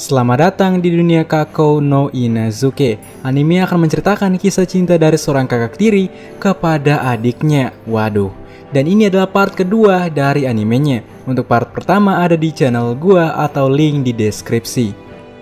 Selamat datang di dunia Kakou no Inazuke. Anime akan menceritakan kisah cinta dari seorang kakak tiri kepada adiknya. Waduh. Dan ini adalah part kedua dari animenya. Untuk part pertama ada di channel gua atau link di deskripsi.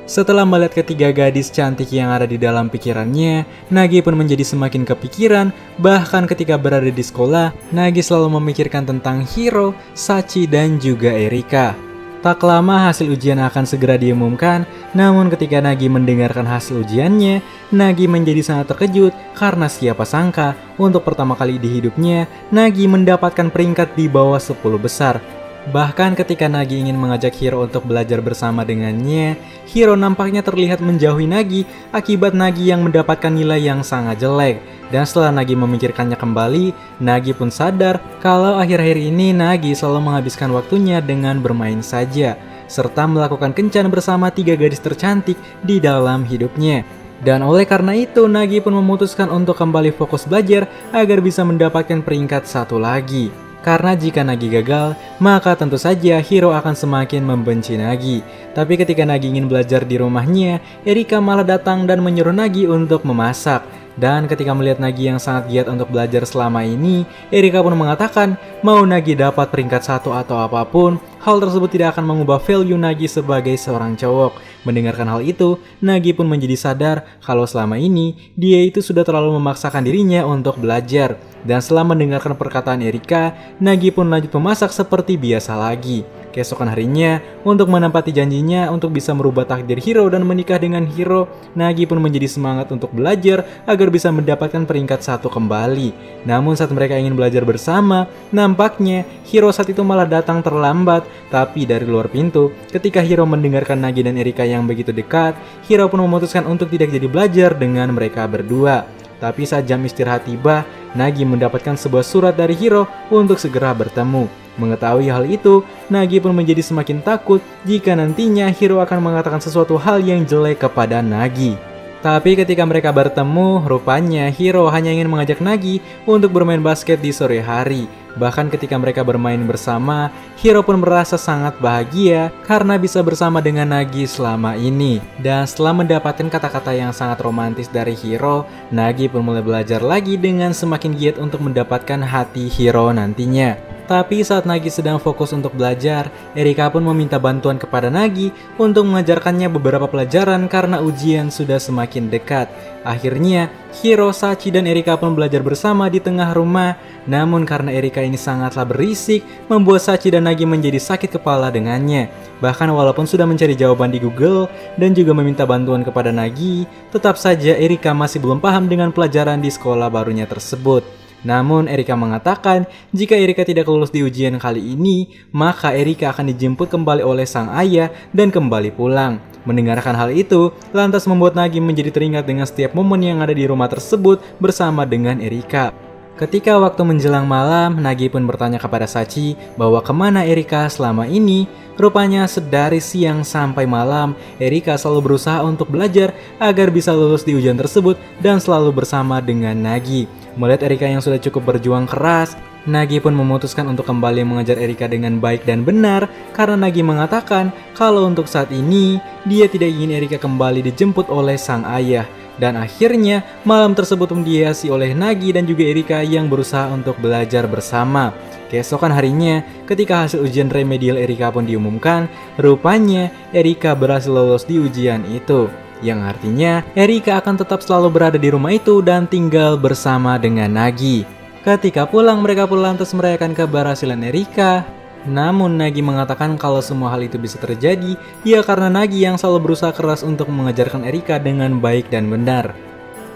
Setelah melihat ketiga gadis cantik yang ada di dalam pikirannya, Nagi pun menjadi semakin kepikiran. Bahkan ketika berada di sekolah, Nagi selalu memikirkan tentang Hiro, Sachi, dan juga Erika. Tak lama hasil ujian akan segera diumumkan, namun ketika Nagi mendengarkan hasil ujiannya, Nagi menjadi sangat terkejut karena siapa sangka untuk pertama kali di hidupnya, Nagi mendapatkan peringkat di bawah 10 besar. Bahkan ketika Nagi ingin mengajak Hiro untuk belajar bersama dengannya, Hiro nampaknya terlihat menjauhi Nagi akibat Nagi yang mendapatkan nilai yang sangat jelek. Dan setelah Nagi memikirkannya kembali, Nagi pun sadar kalau akhir-akhir ini Nagi selalu menghabiskan waktunya dengan bermain saja, serta melakukan kencan bersama tiga gadis tercantik di dalam hidupnya. Dan oleh karena itu, Nagi pun memutuskan untuk kembali fokus belajar agar bisa mendapatkan peringkat satu lagi. Karena jika Nagi gagal, maka tentu saja Hiro akan semakin membenci Nagi. Tapi ketika Nagi ingin belajar di rumahnya, Erika malah datang dan menyuruh Nagi untuk memasak. Dan ketika melihat Nagi yang sangat giat untuk belajar selama ini, Erika pun mengatakan mau Nagi dapat peringkat satu atau apapun, hal tersebut tidak akan mengubah value Nagi sebagai seorang cowok. Mendengarkan hal itu, Nagi pun menjadi sadar kalau selama ini dia itu sudah terlalu memaksakan dirinya untuk belajar. Dan setelah mendengarkan perkataan Erika, Nagi pun lanjut memasak seperti biasa lagi. Keesokan harinya, untuk menepati janjinya untuk bisa merubah takdir Hiro dan menikah dengan Hiro, Nagi pun menjadi semangat untuk belajar agar bisa mendapatkan peringkat satu kembali. Namun saat mereka ingin belajar bersama, nampaknya Hiro saat itu malah datang terlambat. Tapi dari luar pintu, ketika Hiro mendengarkan Nagi dan Erika yang begitu dekat, Hiro pun memutuskan untuk tidak jadi belajar dengan mereka berdua. Tapi saat jam istirahat tiba, Nagi mendapatkan sebuah surat dari Hiro untuk segera bertemu. Mengetahui hal itu, Nagi pun menjadi semakin takut jika nantinya Hiro akan mengatakan sesuatu hal yang jelek kepada Nagi. Tapi ketika mereka bertemu, rupanya Hiro hanya ingin mengajak Nagi untuk bermain basket di sore hari. Bahkan ketika mereka bermain bersama, Hiro pun merasa sangat bahagia karena bisa bersama dengan Nagi selama ini. Dan setelah mendapatkan kata-kata yang sangat romantis dari Hiro, Nagi pun mulai belajar lagi dengan semakin giat untuk mendapatkan hati Hiro nantinya. Tapi saat Nagi sedang fokus untuk belajar, Erika pun meminta bantuan kepada Nagi untuk mengajarkannya beberapa pelajaran karena ujian sudah semakin dekat. Akhirnya, Hiro, Sachi, dan Erika pun belajar bersama di tengah rumah. Namun karena Erika ini sangatlah berisik, membuat Sachi dan Nagi menjadi sakit kepala dengannya. Bahkan walaupun sudah mencari jawaban di Google dan juga meminta bantuan kepada Nagi, tetap saja Erika masih belum paham dengan pelajaran di sekolah barunya tersebut. Namun Erika mengatakan jika Erika tidak lulus di ujian kali ini, maka Erika akan dijemput kembali oleh sang ayah dan kembali pulang. Mendengarkan hal itu, lantas membuat Nagi menjadi teringat dengan setiap momen yang ada di rumah tersebut bersama dengan Erika. Ketika waktu menjelang malam, Nagi pun bertanya kepada Sachi bahwa kemana Erika selama ini. Rupanya sedari siang sampai malam, Erika selalu berusaha untuk belajar agar bisa lulus di ujian tersebut dan selalu bersama dengan Nagi. Melihat Erika yang sudah cukup berjuang keras, Nagi pun memutuskan untuk kembali mengajar Erika dengan baik dan benar karena Nagi mengatakan kalau untuk saat ini dia tidak ingin Erika kembali dijemput oleh sang ayah. Dan akhirnya malam tersebut pun dihiasi oleh Nagi dan juga Erika yang berusaha untuk belajar bersama. Keesokan harinya, ketika hasil ujian remedial Erika pun diumumkan, rupanya Erika berhasil lolos di ujian itu. Yang artinya, Erika akan tetap selalu berada di rumah itu dan tinggal bersama dengan Nagi. Ketika pulang, mereka pun lantas merayakan keberhasilan Erika. Namun Nagi mengatakan kalau semua hal itu bisa terjadi, ya karena Nagi yang selalu berusaha keras untuk mengajarkan Erika dengan baik dan benar.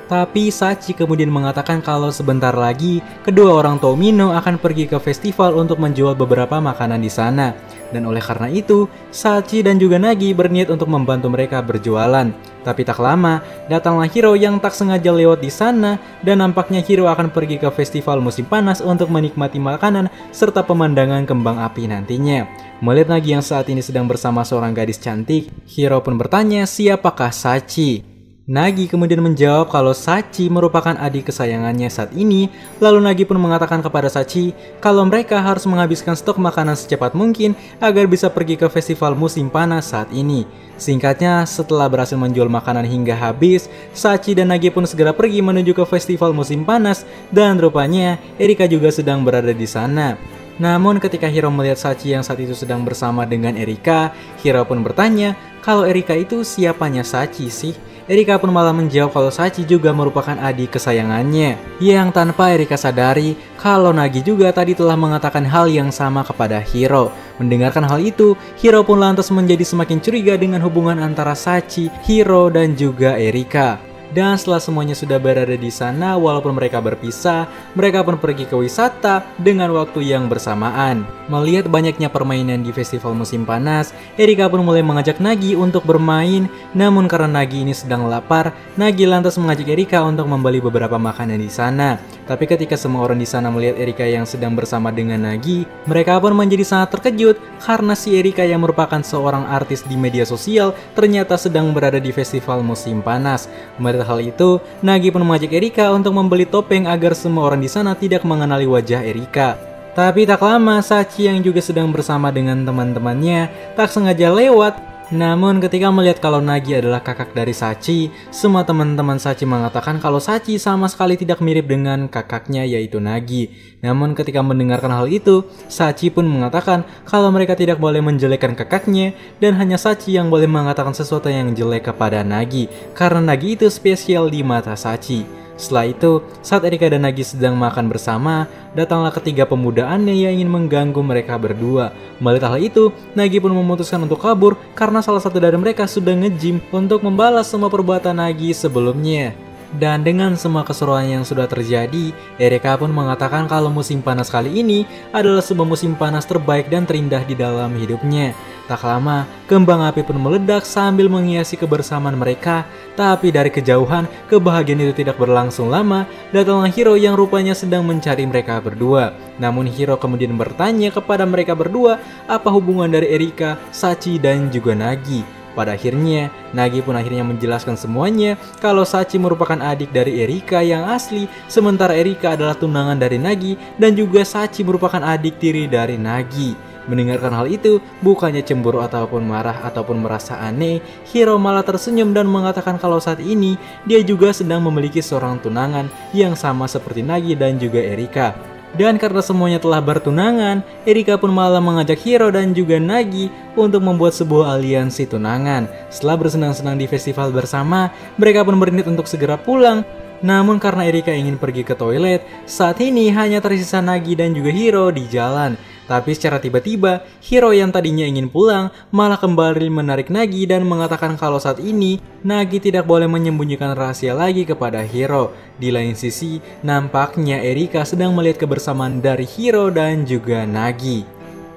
Tapi Sachi kemudian mengatakan kalau sebentar lagi kedua orang Tomino akan pergi ke festival untuk menjual beberapa makanan di sana. Dan oleh karena itu, Sachi dan juga Nagi berniat untuk membantu mereka berjualan. Tapi tak lama, datanglah Hiro yang tak sengaja lewat di sana dan nampaknya Hiro akan pergi ke festival musim panas untuk menikmati makanan serta pemandangan kembang api nantinya. Melihat Nagi yang saat ini sedang bersama seorang gadis cantik, Hiro pun bertanya siapakah Sachi. Nagi kemudian menjawab kalau Sachi merupakan adik kesayangannya saat ini, lalu Nagi pun mengatakan kepada Sachi kalau mereka harus menghabiskan stok makanan secepat mungkin agar bisa pergi ke festival musim panas saat ini. Singkatnya, setelah berhasil menjual makanan hingga habis, Sachi dan Nagi pun segera pergi menuju ke festival musim panas dan rupanya Erika juga sedang berada di sana. Namun ketika Hiro melihat Sachi yang saat itu sedang bersama dengan Erika, Hiro pun bertanya kalau Erika itu siapanya Sachi sih? Erika pun malah menjawab kalau Sachi juga merupakan adik kesayangannya. Yang tanpa Erika sadari kalau Nagi juga tadi telah mengatakan hal yang sama kepada Hiro. Mendengarkan hal itu, Hiro pun lantas menjadi semakin curiga dengan hubungan antara Sachi, Hiro, dan juga Erika. Dan setelah semuanya sudah berada di sana, walaupun mereka berpisah, mereka pun pergi ke wisata dengan waktu yang bersamaan. Melihat banyaknya permainan di festival musim panas, Erika pun mulai mengajak Nagi untuk bermain. Namun karena Nagi ini sedang lapar, Nagi lantas mengajak Erika untuk membeli beberapa makanan di sana. Tapi ketika semua orang di sana melihat Erika yang sedang bersama dengan Nagi, mereka pun menjadi sangat terkejut karena si Erika yang merupakan seorang artis di media sosial ternyata sedang berada di festival musim panas. Melihat hal itu, Nagi pun mengajak Erika untuk membeli topeng agar semua orang di sana tidak mengenali wajah Erika. Tapi tak lama, Sachi yang juga sedang bersama dengan teman-temannya tak sengaja lewat. Namun ketika melihat kalau Nagi adalah kakak dari Sachi, semua teman-teman Sachi mengatakan kalau Sachi sama sekali tidak mirip dengan kakaknya yaitu Nagi. Namun ketika mendengarkan hal itu, Sachi pun mengatakan kalau mereka tidak boleh menjelekkan kakaknya dan hanya Sachi yang boleh mengatakan sesuatu yang jelek kepada Nagi karena Nagi itu spesial di mata Sachi. Setelah itu, saat Erika dan Nagi sedang makan bersama, datanglah ketiga pemuda aneh yang ingin mengganggu mereka berdua. Melihat hal itu, Nagi pun memutuskan untuk kabur karena salah satu dari mereka sudah nge-gym untuk membalas semua perbuatan Nagi sebelumnya. Dan dengan semua keseruan yang sudah terjadi, Erika pun mengatakan kalau musim panas kali ini adalah sebuah musim panas terbaik dan terindah di dalam hidupnya. Tak lama, kembang api pun meledak sambil menghiasi kebersamaan mereka. Tapi dari kejauhan, kebahagiaan itu tidak berlangsung lama. Datanglah Hiro yang rupanya sedang mencari mereka berdua. Namun Hiro kemudian bertanya kepada mereka berdua apa hubungan dari Erika, Sachi, dan juga Nagi. Pada akhirnya, Nagi pun akhirnya menjelaskan semuanya kalau Sachi merupakan adik dari Erika yang asli, sementara Erika adalah tunangan dari Nagi dan juga Sachi merupakan adik tiri dari Nagi. Mendengarkan hal itu, bukannya cemburu ataupun marah ataupun merasa aneh, Hiro malah tersenyum dan mengatakan kalau saat ini dia juga sedang memiliki seorang tunangan yang sama seperti Nagi dan juga Erika. Dan karena semuanya telah bertunangan, Erika pun malah mengajak Hiro dan juga Nagi untuk membuat sebuah aliansi tunangan. Setelah bersenang-senang di festival bersama, mereka pun berniat untuk segera pulang. Namun karena Erika ingin pergi ke toilet, saat ini hanya tersisa Nagi dan juga Hiro di jalan. Tapi secara tiba-tiba, Hiro yang tadinya ingin pulang malah kembali menarik Nagi dan mengatakan kalau saat ini Nagi tidak boleh menyembunyikan rahasia lagi kepada Hiro. Di lain sisi, nampaknya Erika sedang melihat kebersamaan dari Hiro dan juga Nagi.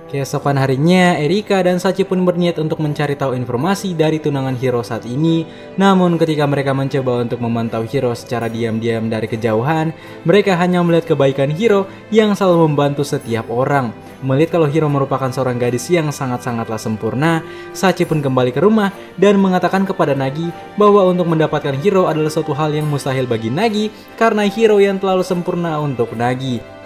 Keesokan harinya, Erika dan Sachi pun berniat untuk mencari tahu informasi dari tunangan Hiro saat ini. Namun ketika mereka mencoba untuk memantau Hiro secara diam-diam dari kejauhan, mereka hanya melihat kebaikan Hiro yang selalu membantu setiap orang. Melihat kalau Hiro merupakan seorang gadis yang sangat-sangatlah sempurna, Sachi pun kembali ke rumah dan mengatakan kepada Nagi bahwa untuk mendapatkan Hiro adalah suatu hal yang mustahil bagi Nagi karena Hiro yang terlalu sempurna untuk Nagi.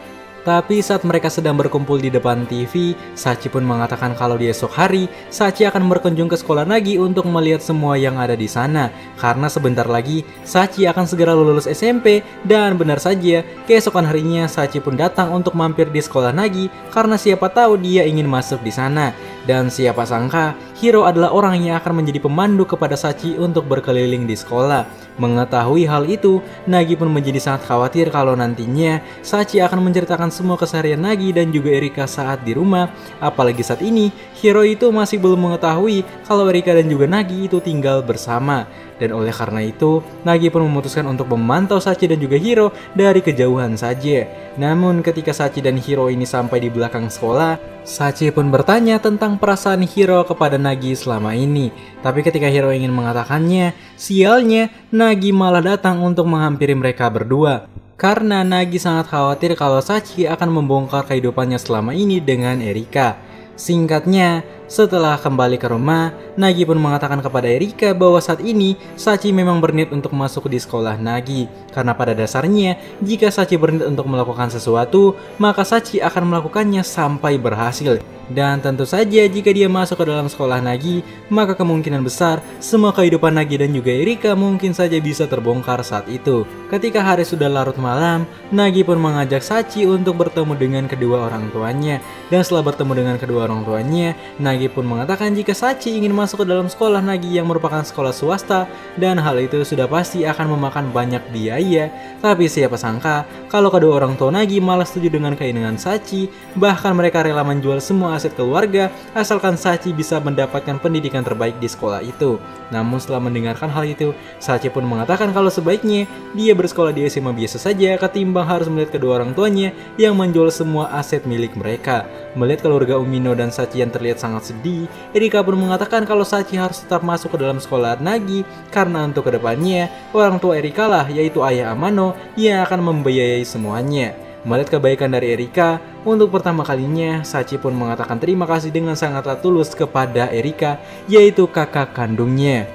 Tapi saat mereka sedang berkumpul di depan TV, Sachi pun mengatakan kalau di esok hari, Sachi akan berkunjung ke sekolah Nagi untuk melihat semua yang ada di sana. Karena sebentar lagi, Sachi akan segera lulus SMP, dan benar saja, keesokan harinya Sachi pun datang untuk mampir di sekolah Nagi, karena siapa tahu dia ingin masuk di sana. Dan siapa sangka, Hiro adalah orang yang akan menjadi pemandu kepada Sachi untuk berkeliling di sekolah. Mengetahui hal itu, Nagi pun menjadi sangat khawatir kalau nantinya Sachi akan menceritakan semua keseharian Nagi dan juga Erika saat di rumah. Apalagi saat ini, Hiro itu masih belum mengetahui kalau Erika dan juga Nagi itu tinggal bersama. Dan oleh karena itu, Nagi pun memutuskan untuk memantau Sachi dan juga Hiro dari kejauhan saja. Namun ketika Sachi dan Hiro ini sampai di belakang sekolah, Sachi pun bertanya tentang perasaan Hiro kepada Nagi selama ini. Tapi ketika Hiro ingin mengatakannya, sialnya Nagi malah datang untuk menghampiri mereka berdua. Karena Nagi sangat khawatir kalau Sachi akan membongkar kehidupannya selama ini dengan Erika. Singkatnya, setelah kembali ke rumah, Nagi pun mengatakan kepada Erika bahwa saat ini Sachi memang berniat untuk masuk di sekolah Nagi. Karena pada dasarnya, jika Sachi berniat untuk melakukan sesuatu, maka Sachi akan melakukannya sampai berhasil. Dan tentu saja jika dia masuk ke dalam sekolah Nagi, maka kemungkinan besar semua kehidupan Nagi dan juga Erika mungkin saja bisa terbongkar saat itu. Ketika hari sudah larut malam, Nagi pun mengajak Sachi untuk bertemu dengan kedua orang tuanya. Dan setelah bertemu dengan kedua orang tuanya, Nagi pun mengatakan jika Sachi ingin masuk ke dalam sekolah Nagi yang merupakan sekolah swasta, dan hal itu sudah pasti akan memakan banyak biaya. Tapi siapa sangka kalau kedua orang tua Nagi malah setuju dengan keinginan Sachi, bahkan mereka rela menjual semua aset keluarga asalkan Sachi bisa mendapatkan pendidikan terbaik di sekolah itu. Namun setelah mendengarkan hal itu, Sachi pun mengatakan kalau sebaiknya dia bersekolah di SMA biasa saja ketimbang harus melihat kedua orang tuanya yang menjual semua aset milik mereka. Melihat keluarga Umino dan Sachi yang terlihat sangat sedih, Erika pun mengatakan kalau Sachi harus tetap masuk ke dalam sekolah Nagi karena untuk kedepannya orang tua Erika lah, yaitu ayah Amano, yang akan membiayai semuanya. Melihat kebaikan dari Erika, untuk pertama kalinya Sachi pun mengatakan terima kasih dengan sangatlah tulus kepada Erika, yaitu kakak kandungnya.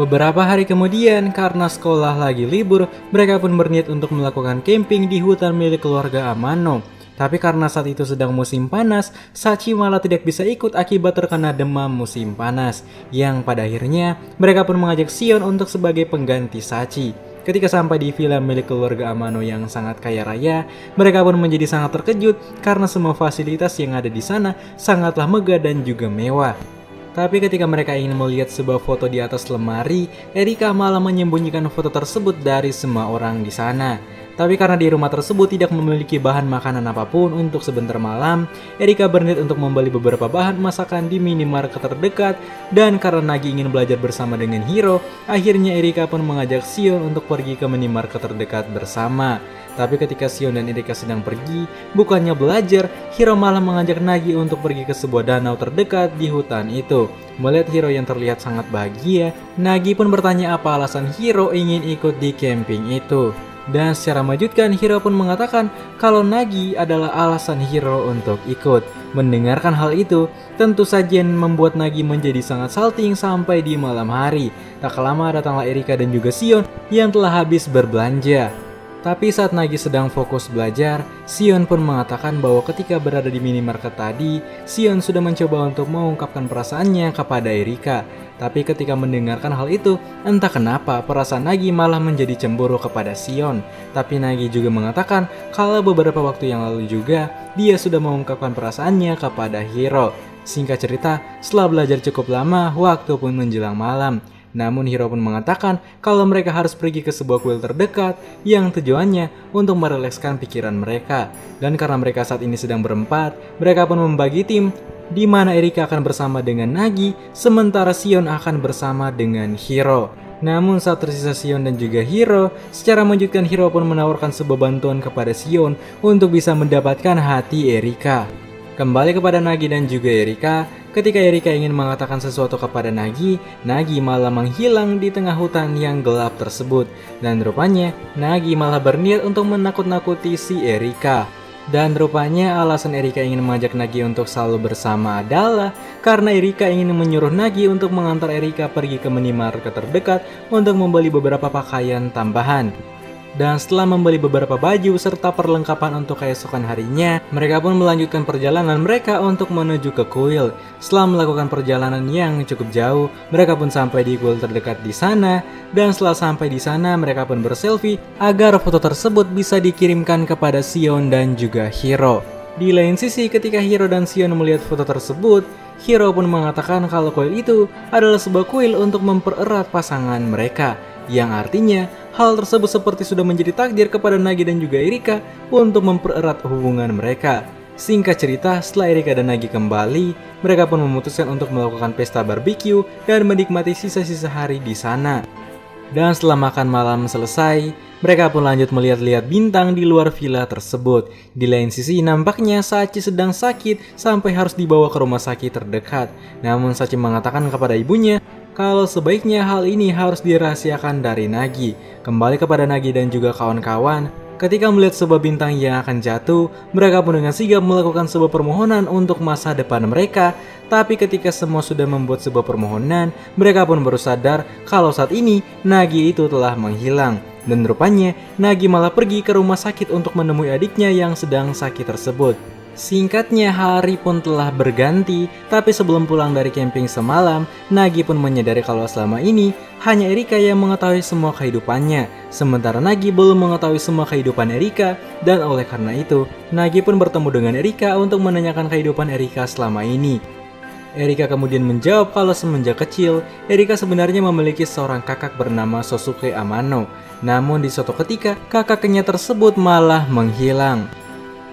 Beberapa hari kemudian, karena sekolah lagi libur, mereka pun berniat untuk melakukan camping di hutan milik keluarga Amano. Tapi karena saat itu sedang musim panas, Sachi malah tidak bisa ikut akibat terkena demam musim panas. Yang pada akhirnya, mereka pun mengajak Shion untuk sebagai pengganti Sachi. Ketika sampai di villa milik keluarga Amano yang sangat kaya raya, mereka pun menjadi sangat terkejut karena semua fasilitas yang ada di sana sangatlah megah dan juga mewah. Tapi ketika mereka ingin melihat sebuah foto di atas lemari, Erika malah menyembunyikan foto tersebut dari semua orang di sana. Tapi karena di rumah tersebut tidak memiliki bahan makanan apapun untuk sebentar malam, Erika berniat untuk membeli beberapa bahan masakan di minimarket terdekat. Dan karena Nagi ingin belajar bersama dengan Hiro, akhirnya Erika pun mengajak Shion untuk pergi ke minimarket terdekat bersama. Tapi ketika Shion dan Erika sedang pergi, bukannya belajar, Hiro malah mengajak Nagi untuk pergi ke sebuah danau terdekat di hutan itu. Melihat Hiro yang terlihat sangat bahagia, Nagi pun bertanya apa alasan Hiro ingin ikut di camping itu. Dan secara mengejutkan, Hiro pun mengatakan kalau Nagi adalah alasan Hiro untuk ikut. Mendengarkan hal itu, tentu saja membuat Nagi menjadi sangat salting sampai di malam hari. Tak lama datanglah Erika dan juga Shion yang telah habis berbelanja. Tapi saat Nagi sedang fokus belajar, Shion pun mengatakan bahwa ketika berada di minimarket tadi, Shion sudah mencoba untuk mengungkapkan perasaannya kepada Erika. Tapi ketika mendengarkan hal itu, entah kenapa perasaan Nagi malah menjadi cemburu kepada Shion. Tapi Nagi juga mengatakan kalau beberapa waktu yang lalu juga, dia sudah mengungkapkan perasaannya kepada Hiro. Singkat cerita, setelah belajar cukup lama, waktu pun menjelang malam. Namun Hiro pun mengatakan kalau mereka harus pergi ke sebuah kuil terdekat yang tujuannya untuk merelekskan pikiran mereka. Dan karena mereka saat ini sedang berempat, mereka pun membagi tim di mana Erika akan bersama dengan Nagi, sementara Shion akan bersama dengan Hiro. Namun saat tersisa Shion dan juga Hiro, secara mengejutkan Hiro pun menawarkan sebuah bantuan kepada Shion untuk bisa mendapatkan hati Erika. Kembali kepada Nagi dan juga Erika, ketika Erika ingin mengatakan sesuatu kepada Nagi, Nagi malah menghilang di tengah hutan yang gelap tersebut. Dan rupanya, Nagi malah berniat untuk menakut-nakuti si Erika. Dan rupanya alasan Erika ingin mengajak Nagi untuk selalu bersama adalah karena Erika ingin menyuruh Nagi untuk mengantar Erika pergi ke minimarket terdekat untuk membeli beberapa pakaian tambahan. Dan setelah membeli beberapa baju serta perlengkapan untuk keesokan harinya, mereka pun melanjutkan perjalanan mereka untuk menuju ke kuil. Setelah melakukan perjalanan yang cukup jauh, mereka pun sampai di kuil terdekat di sana. Dan setelah sampai di sana, mereka pun berselfie agar foto tersebut bisa dikirimkan kepada Shion dan juga Hiro. Di lain sisi, ketika Hiro dan Shion melihat foto tersebut, Hiro pun mengatakan kalau kuil itu adalah sebuah kuil untuk mempererat pasangan mereka. Yang artinya, hal tersebut seperti sudah menjadi takdir kepada Nagi dan juga Erika untuk mempererat hubungan mereka. Singkat cerita, setelah Erika dan Nagi kembali, mereka pun memutuskan untuk melakukan pesta barbeque dan menikmati sisa-sisa hari di sana. Dan setelah makan malam selesai, mereka pun lanjut melihat-lihat bintang di luar villa tersebut. Di lain sisi, nampaknya Sachi sedang sakit sampai harus dibawa ke rumah sakit terdekat. Namun Sachi mengatakan kepada ibunya kalau sebaiknya hal ini harus dirahasiakan dari Nagi. Kembali kepada Nagi dan juga kawan-kawan, Ketika melihat sebuah bintang yang akan jatuh, mereka pun dengan sigap melakukan sebuah permohonan untuk masa depan mereka. Tapi ketika semua sudah membuat sebuah permohonan, mereka pun baru sadar kalau saat ini Nagi itu telah menghilang. Dan rupanya Nagi malah pergi ke rumah sakit untuk menemui adiknya yang sedang sakit tersebut. Singkatnya, hari pun telah berganti, tapi sebelum pulang dari camping semalam, Nagi pun menyadari kalau selama ini hanya Erika yang mengetahui semua kehidupannya, sementara Nagi belum mengetahui semua kehidupan Erika, dan oleh karena itu, Nagi pun bertemu dengan Erika untuk menanyakan kehidupan Erika selama ini. Erika kemudian menjawab kalau semenjak kecil, Erika sebenarnya memiliki seorang kakak bernama Sosuke Amano, namun di suatu ketika, kakaknya tersebut malah menghilang.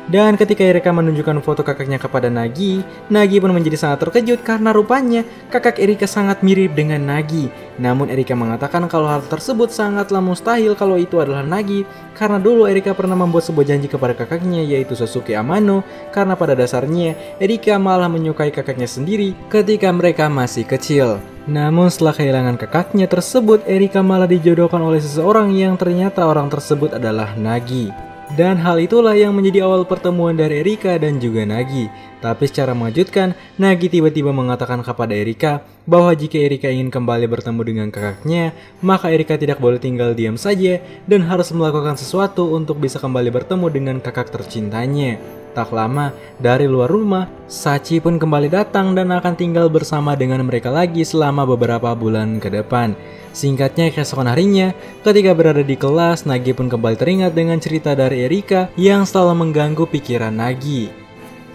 Dan ketika Erika menunjukkan foto kakaknya kepada Nagi, Nagi pun menjadi sangat terkejut karena rupanya kakak Erika sangat mirip dengan Nagi. Namun Erika mengatakan kalau hal tersebut sangatlah mustahil kalau itu adalah Nagi, karena dulu Erika pernah membuat sebuah janji kepada kakaknya yaitu Sosuke Amano, karena pada dasarnya Erika malah menyukai kakaknya sendiri ketika mereka masih kecil. Namun setelah kehilangan kakaknya tersebut, Erika malah dijodohkan oleh seseorang yang ternyata orang tersebut adalah Nagi. Dan hal itulah yang menjadi awal pertemuan dari Erika dan juga Nagi. Tapi secara mengejutkan, Nagi tiba-tiba mengatakan kepada Erika bahwa jika Erika ingin kembali bertemu dengan kakaknya, maka Erika tidak boleh tinggal diam saja dan harus melakukan sesuatu untuk bisa kembali bertemu dengan kakak tercintanya. Tak lama, dari luar rumah, Sachi pun kembali datang dan akan tinggal bersama dengan mereka lagi selama beberapa bulan ke depan. Singkatnya, keesokan harinya, ketika berada di kelas, Nagi pun kembali teringat dengan cerita dari Erika yang selalu mengganggu pikiran Nagi.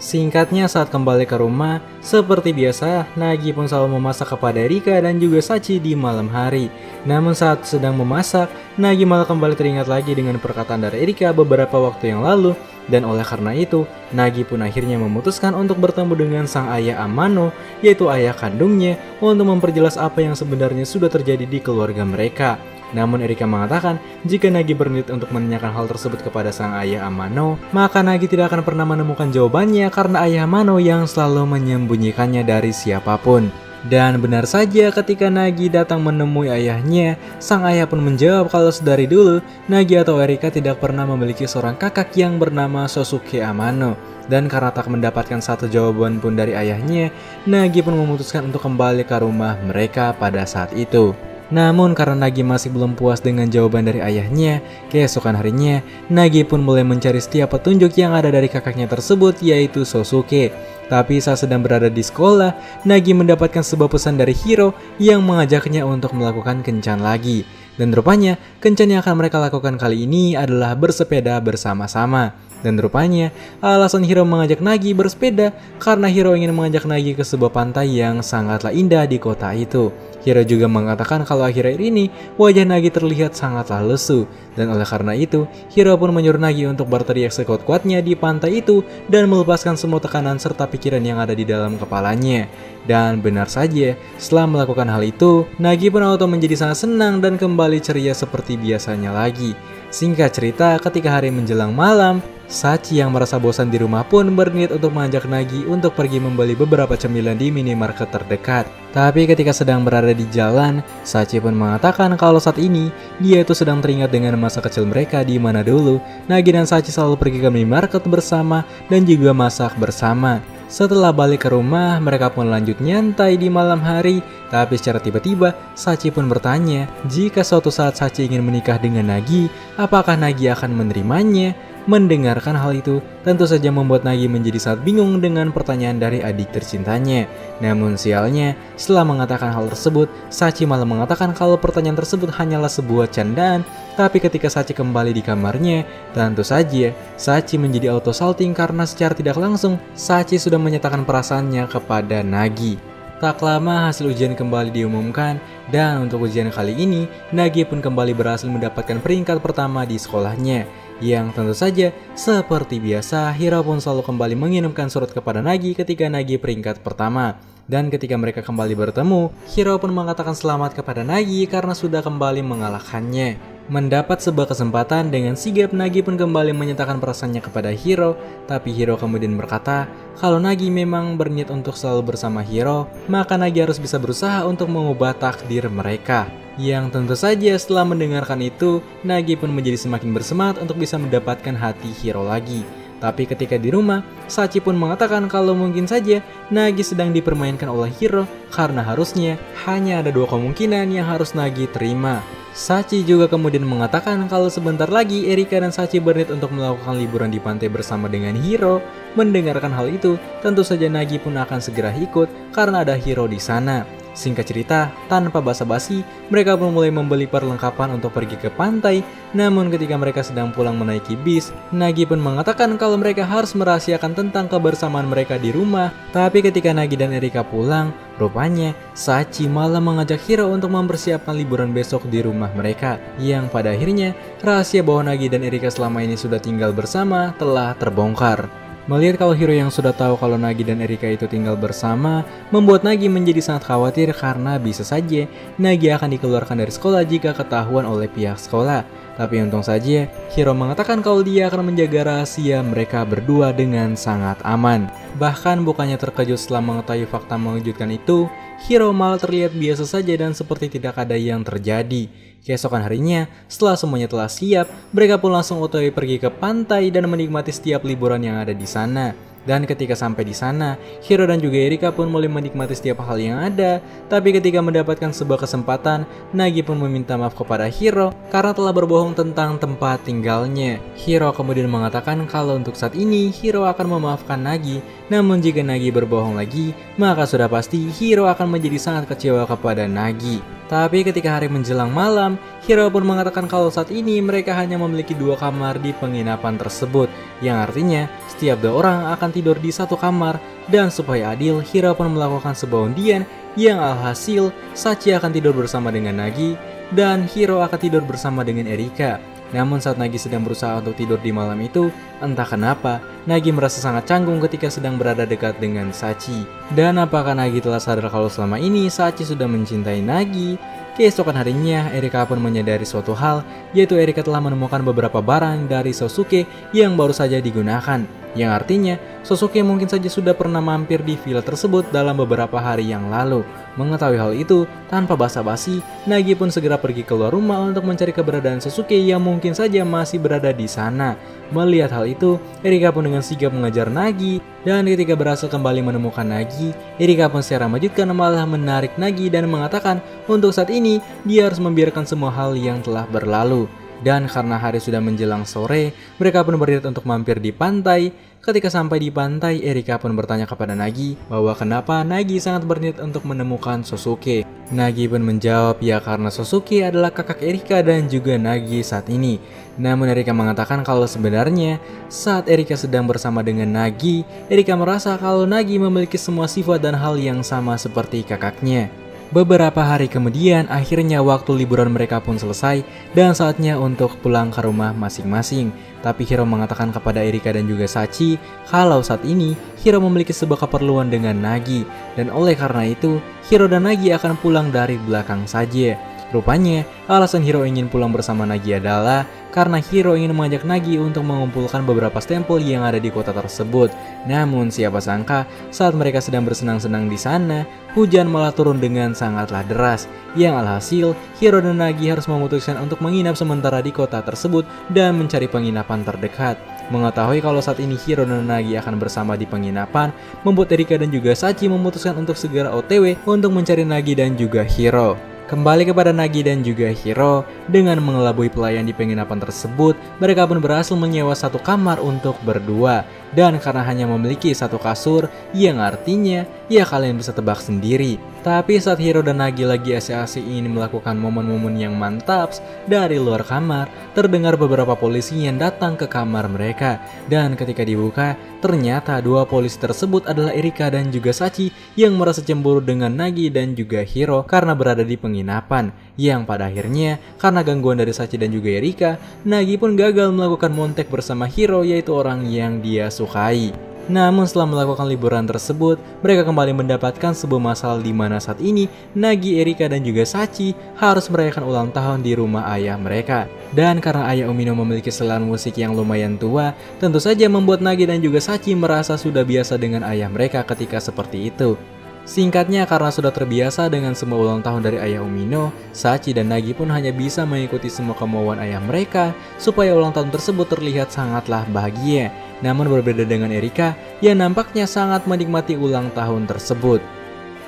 Singkatnya, saat kembali ke rumah, seperti biasa, Nagi pun selalu memasak kepada Erika dan juga Sachi di malam hari. Namun saat sedang memasak, Nagi malah kembali teringat lagi dengan perkataan dari Erika beberapa waktu yang lalu. Dan oleh karena itu, Nagi pun akhirnya memutuskan untuk bertemu dengan sang ayah Amano, yaitu ayah kandungnya, untuk memperjelas apa yang sebenarnya sudah terjadi di keluarga mereka. Namun Erika mengatakan, jika Nagi berniat untuk menanyakan hal tersebut kepada sang ayah Amano, maka Nagi tidak akan pernah menemukan jawabannya karena ayah Amano yang selalu menyembunyikannya dari siapapun. Dan benar saja ketika Nagi datang menemui ayahnya, sang ayah pun menjawab kalau sedari dulu Nagi atau Erika tidak pernah memiliki seorang kakak yang bernama Sosuke Amano. Dan karena tak mendapatkan satu jawaban pun dari ayahnya, Nagi pun memutuskan untuk kembali ke rumah mereka pada saat itu. Namun karena Nagi masih belum puas dengan jawaban dari ayahnya, keesokan harinya Nagi pun mulai mencari setiap petunjuk yang ada dari kakaknya tersebut yaitu Sosuke. Tapi saat sedang berada di sekolah, Nagi mendapatkan sebuah pesan dari Hiro yang mengajaknya untuk melakukan kencan lagi. Dan rupanya, kencan yang akan mereka lakukan kali ini adalah bersepeda bersama-sama. Dan rupanya, alasan Hiro mengajak Nagi bersepeda karena Hiro ingin mengajak Nagi ke sebuah pantai yang sangatlah indah di kota itu. Hiro juga mengatakan kalau akhir-akhir ini wajah Nagi terlihat sangatlah lesu. Dan oleh karena itu, Hiro pun menyuruh Nagi untuk berteriak sekuat-kuatnya di pantai itu dan melepaskan semua tekanan serta pikiran yang ada di dalam kepalanya. Dan benar saja, setelah melakukan hal itu, Nagi pun auto menjadi sangat senang dan kembali ceria seperti biasanya lagi. Singkat cerita, ketika hari menjelang malam, Sachi yang merasa bosan di rumah pun berniat untuk mengajak Nagi untuk pergi membeli beberapa cemilan di minimarket terdekat. Tapi ketika sedang berada di jalan, Sachi pun mengatakan kalau saat ini dia itu sedang teringat dengan masa kecil mereka di mana dulu Nagi dan Sachi selalu pergi ke minimarket bersama dan juga masak bersama. Setelah balik ke rumah, mereka pun lanjut nyantai di malam hari. Tapi secara tiba-tiba, Sachi pun bertanya, jika suatu saat Sachi ingin menikah dengan Nagi, apakah Nagi akan menerimanya? Mendengarkan hal itu, tentu saja membuat Nagi menjadi sangat bingung dengan pertanyaan dari adik tercintanya. Namun sialnya, setelah mengatakan hal tersebut, Sachi malah mengatakan kalau pertanyaan tersebut hanyalah sebuah candaan. Tapi ketika Sachi kembali di kamarnya, tentu saja Sachi menjadi auto salting karena secara tidak langsung Sachi sudah menyatakan perasaannya kepada Nagi. Tak lama hasil ujian kembali diumumkan dan untuk ujian kali ini Nagi pun kembali berhasil mendapatkan peringkat pertama di sekolahnya. Yang tentu saja seperti biasa Hiro pun selalu kembali mengirimkan surat kepada Nagi ketika Nagi peringkat pertama. Dan ketika mereka kembali bertemu, Hiro pun mengatakan selamat kepada Nagi karena sudah kembali mengalahkannya. Mendapat sebuah kesempatan dengan sigap Nagi pun kembali menyatakan perasaannya kepada Hiro. Tapi Hiro kemudian berkata kalau Nagi memang berniat untuk selalu bersama Hiro, maka Nagi harus bisa berusaha untuk mengubah takdir mereka. Yang tentu saja setelah mendengarkan itu, Nagi pun menjadi semakin bersemangat untuk bisa mendapatkan hati Hiro lagi. Tapi ketika di rumah, Sachi pun mengatakan kalau mungkin saja Nagi sedang dipermainkan oleh Hiro karena harusnya hanya ada dua kemungkinan yang harus Nagi terima. Sachi juga kemudian mengatakan kalau sebentar lagi Erika dan Sachi berniat untuk melakukan liburan di pantai bersama dengan Hiro. Mendengarkan hal itu, tentu saja Nagi pun akan segera ikut karena ada Hiro di sana. Singkat cerita, tanpa basa-basi, mereka pun mulai membeli perlengkapan untuk pergi ke pantai. Namun ketika mereka sedang pulang menaiki bis, Nagi pun mengatakan kalau mereka harus merahasiakan tentang kebersamaan mereka di rumah. Tapi ketika Nagi dan Erika pulang, rupanya Sachi malah mengajak Hiro untuk mempersiapkan liburan besok di rumah mereka. Yang pada akhirnya, rahasia bahwa Nagi dan Erika selama ini sudah tinggal bersama telah terbongkar. Melihat kalau Hiro yang sudah tahu kalau Nagi dan Erika itu tinggal bersama, membuat Nagi menjadi sangat khawatir karena bisa saja Nagi akan dikeluarkan dari sekolah jika ketahuan oleh pihak sekolah. Tapi untung saja, Hiro mengatakan kalau dia akan menjaga rahasia mereka berdua dengan sangat aman. Bahkan bukannya terkejut setelah mengetahui fakta mengejutkan itu, Hiro malah terlihat biasa saja dan seperti tidak ada yang terjadi. Keesokan harinya, setelah semuanya telah siap, mereka pun langsung OTW pergi ke pantai dan menikmati setiap liburan yang ada di sana. Dan ketika sampai di sana, Hiro dan juga Erika pun mulai menikmati setiap hal yang ada. Tapi ketika mendapatkan sebuah kesempatan, Nagi pun meminta maaf kepada Hiro karena telah berbohong tentang tempat tinggalnya. Hiro kemudian mengatakan kalau untuk saat ini Hiro akan memaafkan Nagi. Namun jika Nagi berbohong lagi, maka sudah pasti Hiro akan menjadi sangat kecewa kepada Nagi. Tapi ketika hari menjelang malam, Hiro pun mengatakan kalau saat ini mereka hanya memiliki 2 kamar di penginapan tersebut, yang artinya setiap 2 orang akan tidur di satu kamar. Dan supaya adil, Hiro pun melakukan sebuah undian yang alhasil Sachi akan tidur bersama dengan Nagi dan Hiro akan tidur bersama dengan Erika. Namun saat Nagi sedang berusaha untuk tidur di malam itu, entah kenapa Nagi merasa sangat canggung ketika sedang berada dekat dengan Sachi. Dan apakah Nagi telah sadar kalau selama ini Sachi sudah mencintai Nagi? Keesokan harinya, Erika pun menyadari suatu hal, yaitu Erika telah menemukan beberapa barang dari Sosuke yang baru saja digunakan. Yang artinya, Sosuke mungkin saja sudah pernah mampir di villa tersebut dalam beberapa hari yang lalu. Mengetahui hal itu, tanpa basa-basi, Nagi pun segera pergi keluar rumah untuk mencari keberadaan Sosuke yang mungkin saja masih berada di sana. Melihat hal itu, Erika pun dengan sigap mengejar Nagi, dan ketika berhasil kembali menemukan Nagi, Erika pun secara mengejutkan malah menarik Nagi dan mengatakan untuk saat ini dia harus membiarkan semua hal yang telah berlalu. Dan karena hari sudah menjelang sore, mereka pun berniat untuk mampir di pantai. Ketika sampai di pantai, Erika pun bertanya kepada Nagi bahwa kenapa Nagi sangat berniat untuk menemukan Sosuke. Nagi pun menjawab ya karena Sosuke adalah kakak Erika dan juga Nagi saat ini. Namun Erika mengatakan kalau sebenarnya saat Erika sedang bersama dengan Nagi, Erika merasa kalau Nagi memiliki semua sifat dan hal yang sama seperti kakaknya. Beberapa hari kemudian, akhirnya waktu liburan mereka pun selesai dan saatnya untuk pulang ke rumah masing-masing. Tapi Hiro mengatakan kepada Erika dan juga Sachi kalau saat ini Hiro memiliki sebuah keperluan dengan Nagi. Dan oleh karena itu, Hiro dan Nagi akan pulang dari belakang saja. Rupanya, alasan Hiro ingin pulang bersama Nagi adalah karena Hiro ingin mengajak Nagi untuk mengumpulkan beberapa stempel yang ada di kota tersebut. Namun siapa sangka saat mereka sedang bersenang-senang di sana, hujan malah turun dengan sangatlah deras. Yang alhasil, Hiro dan Nagi harus memutuskan untuk menginap sementara di kota tersebut dan mencari penginapan terdekat. Mengetahui kalau saat ini Hiro dan Nagi akan bersama di penginapan, membuat Erika dan juga Sachi memutuskan untuk segera OTW untuk mencari Nagi dan juga Hiro. Kembali kepada Nagi dan juga Hiro, dengan mengelabui pelayan di penginapan tersebut, mereka pun berhasil menyewa satu kamar untuk berdua. Dan karena hanya memiliki satu kasur, yang artinya, ya kalian bisa tebak sendiri. Tapi saat Hiro dan Nagi lagi asik-asik ingin melakukan momen-momen yang mantap, dari luar kamar, terdengar beberapa polisi yang datang ke kamar mereka. Dan ketika dibuka, ternyata 2 polisi tersebut adalah Erika dan juga Sachi yang merasa cemburu dengan Nagi dan juga Hiro karena berada di penginapan. Yang pada akhirnya, karena gangguan dari Sachi dan juga Erika, Nagi pun gagal melakukan montek bersama Hiro, yaitu orang yang dia sukai. Namun setelah melakukan liburan tersebut, mereka kembali mendapatkan sebuah masalah di mana saat ini Nagi, Erika dan juga Sachi harus merayakan ulang tahun di rumah ayah mereka. Dan karena ayah Umino memiliki setelan musik yang lumayan tua, tentu saja membuat Nagi dan juga Sachi merasa sudah biasa dengan ayah mereka ketika seperti itu. Singkatnya, karena sudah terbiasa dengan semua ulang tahun dari ayah Umino, Sachi dan Nagi pun hanya bisa mengikuti semua kemauan ayah mereka supaya ulang tahun tersebut terlihat sangatlah bahagia. Namun berbeda dengan Erika yang nampaknya sangat menikmati ulang tahun tersebut.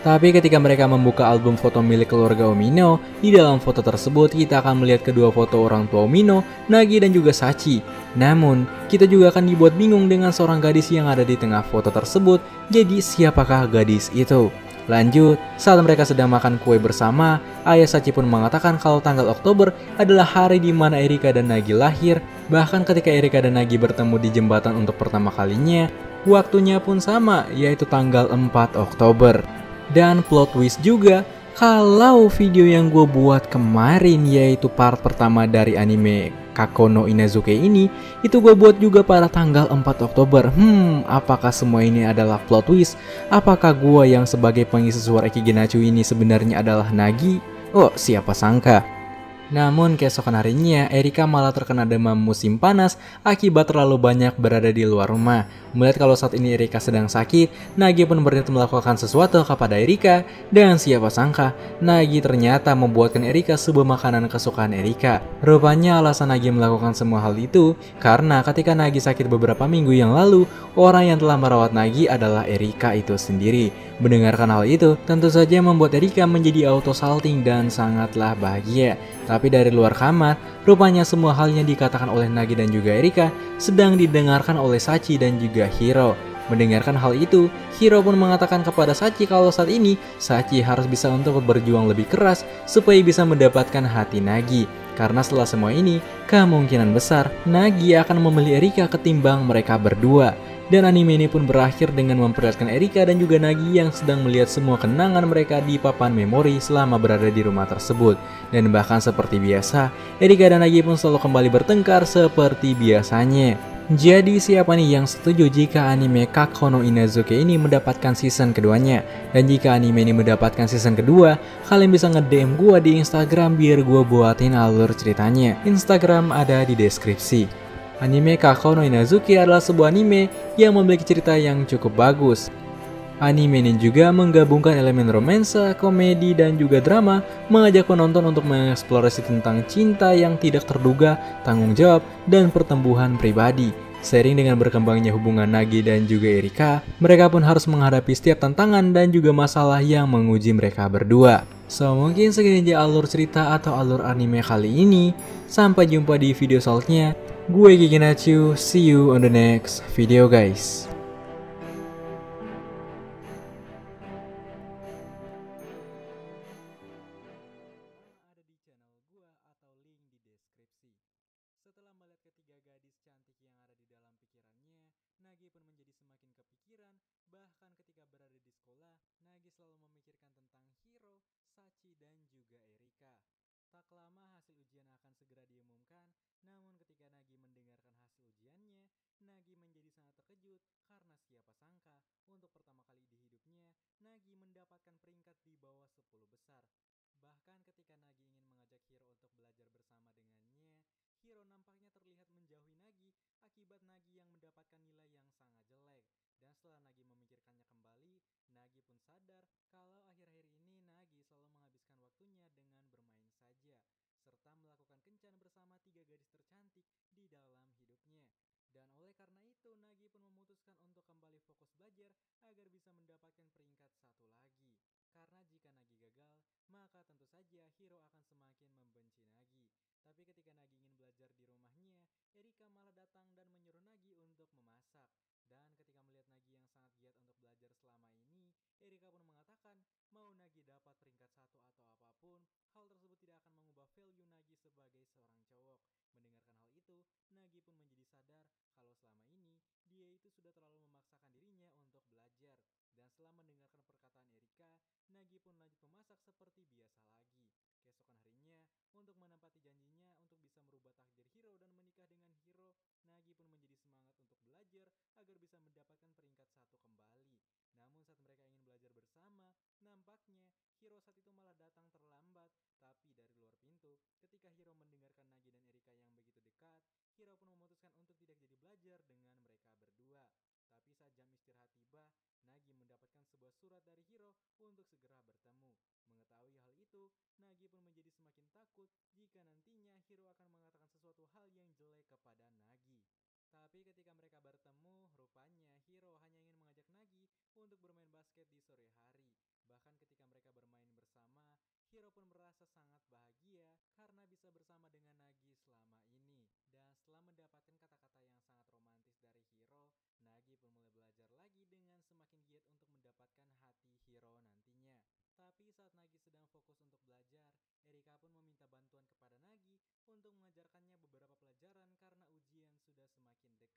Tapi ketika mereka membuka album foto milik keluarga Omino, di dalam foto tersebut kita akan melihat kedua foto orang tua Omino, Nagi dan juga Sachi. Namun, kita juga akan dibuat bingung dengan seorang gadis yang ada di tengah foto tersebut. Jadi, siapakah gadis itu? Lanjut, saat mereka sedang makan kue bersama, ayah Sachi pun mengatakan kalau tanggal Oktober adalah hari di mana Erika dan Nagi lahir. Bahkan ketika Erika dan Nagi bertemu di jembatan untuk pertama kalinya, waktunya pun sama, yaitu tanggal 4 Oktober. Dan plot twist juga, kalau video yang gue buat kemarin yaitu part pertama dari anime Kako no Inazuke ini, itu gue buat juga pada tanggal 4 Oktober. Apakah semua ini adalah plot twist? Apakah gue yang sebagai pengisi suara Ekigenachu ini sebenarnya adalah Nagi? Oh, siapa sangka. Namun keesokan harinya, Erika malah terkena demam musim panas akibat terlalu banyak berada di luar rumah. Melihat kalau saat ini Erika sedang sakit, Nagi pun berniat melakukan sesuatu kepada Erika. Dan siapa sangka, Nagi ternyata membuatkan Erika sebuah makanan kesukaan Erika. Rupanya alasan Nagi melakukan semua hal itu karena ketika Nagi sakit beberapa minggu yang lalu, orang yang telah merawat Nagi adalah Erika itu sendiri. Mendengarkan hal itu, tentu saja membuat Erika menjadi auto salting dan sangatlah bahagia. Tapi dari luar kamar, rupanya semua hal yang dikatakan oleh Nagi dan juga Erika sedang didengarkan oleh Sachi dan juga Hiro. Mendengarkan hal itu, Hiro pun mengatakan kepada Sachi kalau saat ini Sachi harus bisa untuk berjuang lebih keras supaya bisa mendapatkan hati Nagi. Karena setelah semua ini, kemungkinan besar Nagi akan memilih Erika ketimbang mereka berdua. Dan anime ini pun berakhir dengan memperlihatkan Erika dan juga Nagi yang sedang melihat semua kenangan mereka di papan memori selama berada di rumah tersebut. Dan bahkan seperti biasa, Erika dan Nagi pun selalu kembali bertengkar seperti biasanya. Jadi siapa nih yang setuju jika anime Kako no Inazuke ini mendapatkan season keduanya? Dan jika anime ini mendapatkan season kedua, kalian bisa nge-DM gue di Instagram biar gue buatin alur ceritanya. Instagram ada di deskripsi. Anime Kako no Inazuke adalah sebuah anime yang memiliki cerita yang cukup bagus. Anime ini juga menggabungkan elemen romansa, komedi, dan juga drama, mengajak penonton untuk mengeksplorasi tentang cinta yang tidak terduga, tanggung jawab, dan pertumbuhan pribadi. Seiring dengan berkembangnya hubungan Nagi dan juga Erika, mereka pun harus menghadapi setiap tantangan dan juga masalah yang menguji mereka berdua. So, mungkin segini aja alur cerita atau alur anime kali ini. Sampai jumpa di video selanjutnya. Gue Ekigenachu, see you on the next video guys. Setelah melihat ketiga gadis cantik yang ada di dalam pikirannya, Nagi pun menjadi semakin kepikiran. Bahkan ketika berada di sekolah, Nagi selalu memikirkan tentang Hiro, Sachi, dan juga Erika. Tak lama hasil ujian akan segera diumumkan, namun ketika Nagi mendengarkan hasil ujiannya, Nagi menjadi sangat terkejut karena siapa sangka untuk pertama kali di hidupnya, Nagi mendapatkan peringkat di bawah 10 besar. Bahkan ketika Nagi ingin mengajak Hiro untuk belajar bersama dengannya, Hiro nampaknya terlihat menjauhi Nagi akibat Nagi yang mendapatkan nilai yang sangat jelek. Dan setelah Nagi memikirkannya kembali, Nagi pun sadar kalau akhir-akhir ini Nagi selalu menghabiskan waktunya dengan bermain saja, serta melakukan kencan bersama tiga gadis tercantik di dalam hidupnya. Dan oleh karena itu, Nagi pun memutuskan untuk kembali fokus belajar agar bisa mendapatkan peringkat satu lagi. Karena jika Nagi gagal, maka tentu saja Hiro akan semakin membenci Nagi. Tapi ketika Nagi ingin belajar di rumahnya, Erika malah datang dan menyuruh Nagi untuk memasak. Dan ketika melihat Nagi yang sangat giat untuk belajar selama ini, Erika pun mengatakan mau Nagi dapat peringkat satu atau apapun, hal tersebut tidak akan mengubah value Nagi sebagai seorang cowok. Mendengarkan hal itu, Nagi pun menjadi sadar kalau selama ini dia itu sudah terlalu memaksakan dirinya untuk belajar. Dan setelah mendengarkan perkataan Erika, Nagi pun lanjut memasak seperti biasa lagi. Keesokan harinya, untuk menepati janjinya untuk bisa merubah takdir Hiro dan menikah dengan Hiro, Nagi pun menjadi semangat untuk belajar agar bisa mendapatkan peringkat satu kembali. Namun saat mereka ingin belajar bersama, nampaknya Hiro saat itu malah datang terlambat. Tapi dari luar pintu, ketika Hiro mendengarkan Nagi dan Erika yang begitu dekat, Hiro pun memutuskan untuk tidak jadi belajar dengan mereka berdua. Tapi saat jam istirahat tiba, Nagi mendapatkan sebuah surat dari Hiro untuk segera bertemu. Mengetahui hal itu, Nagi pun menjadi semakin takut jika nantinya Hiro akan mengatakan sesuatu hal yang jelek kepada Nagi. Tapi ketika mereka bertemu, rupanya Hiro hanya ingin mengajak Nagi untuk bermain basket di sore hari. Bahkan ketika mereka bermain bersama, Hiro pun merasa sangat bahagia karena bisa bersama dengan Nagi selama ini. Dan setelah mendapatkan kata-kata yang sangat romantis dari Hiro, Nagi pun mulai belajar lagi dengan semakin giat untuk mendapatkan hati Hiro nantinya. Tapi saat Nagi sedang fokus untuk belajar, Erika pun meminta bantuan kepada Nagi untuk mengajarkannya beberapa pelajaran karena ujian sudah semakin dekat.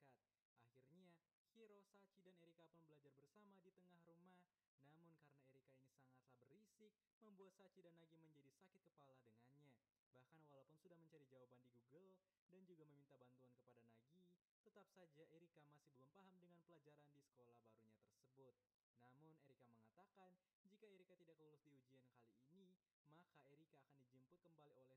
Akhirnya, Hiro, Sachi, dan Erika pun belajar bersama di tengah rumah. Namun karena Erika ini sangatlah berisik, membuat Sachi dan Nagi menjadi sakit kepala dengannya. Bahkan walaupun sudah mencari jawaban di Google dan juga meminta bantuan kepada Nagi, tetap saja Erika masih belum paham dengan pelajaran di sekolah barunya tersebut. Namun Erika mengatakan jika Erika tidak lulus di ujian kali ini, maka Erika akan dijemput kembali oleh